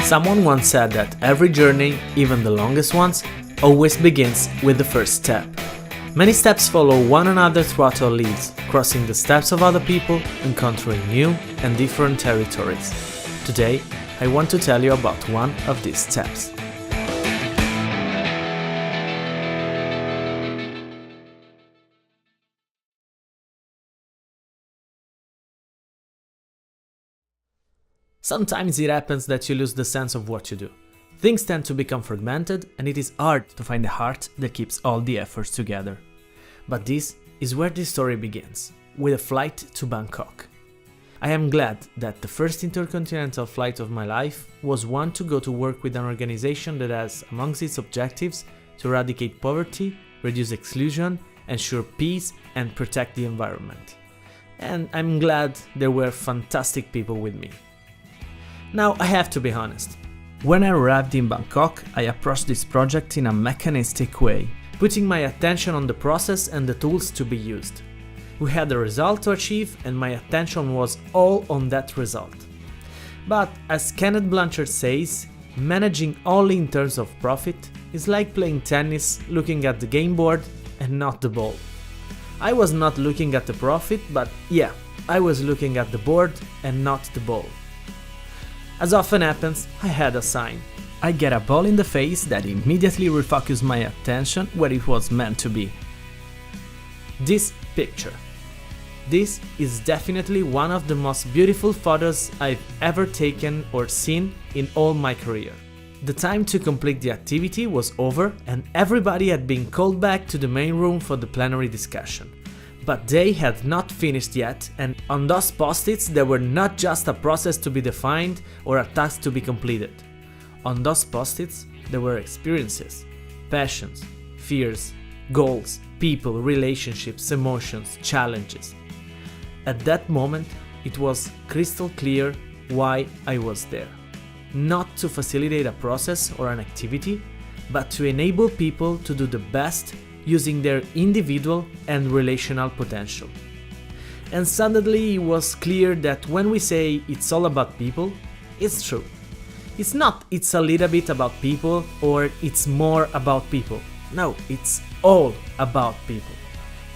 Someone once said that every journey, even the longest ones, always begins with the first step. Many steps follow one another throughout our lives, crossing the steps of other people, encountering new and different territories. Today, I want to tell you about one of these steps. Sometimes it happens that you lose the sense of what you do. Things tend to become fragmented and it is hard to find the heart that keeps all the efforts together. But this is where this story begins, with a flight to Bangkok. I am glad that the first intercontinental flight of my life was one to go to work with an organization that has amongst its objectives to eradicate poverty, reduce exclusion, ensure peace and protect the environment. And I'm glad there were fantastic people with me. Now I have to be honest. When I arrived in Bangkok, I approached this project in a mechanistic way, putting my attention on the process and the tools to be used. We had a result to achieve and my attention was all on that result. But as Kenneth Blanchard says, managing only in terms of profit is like playing tennis looking at the game board and not the ball. I was not looking at the profit, but yeah, I was looking at the board and not the ball. As often happens, I had a sign. I get a ball in the face that immediately refocused my attention where it was meant to be. This picture. This is definitely one of the most beautiful photos I've ever taken or seen in all my career. The time to complete the activity was over and everybody had been called back to the main room for the plenary discussion. But they had not finished yet, and on those post-its there were not just a process to be defined or a task to be completed. On those post-its there were experiences, passions, fears, goals, people, relationships, emotions, challenges. At that moment it was crystal clear why I was there. Not to facilitate a process or an activity, but to enable people to do the best using their individual and relational potential. And suddenly it was clear that when we say it's all about people, it's true. It's not it's a little bit about people or it's more about people. No, it's all about people.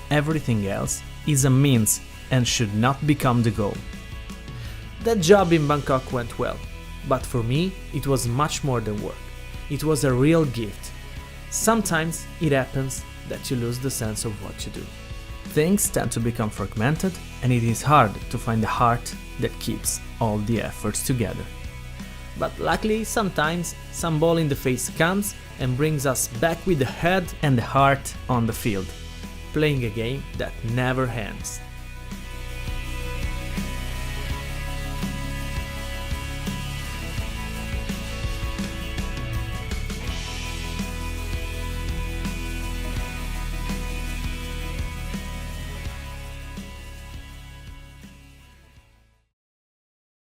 Everything else is a means and should not become the goal. That job in Bangkok went well, but for me it was much more than work. It was a real gift. Sometimes it happens that you lose the sense of what you do. Things tend to become fragmented and it is hard to find the heart that keeps all the efforts together. But luckily sometimes some ball in the face comes and brings us back with the head and the heart on the field, playing a game that never ends.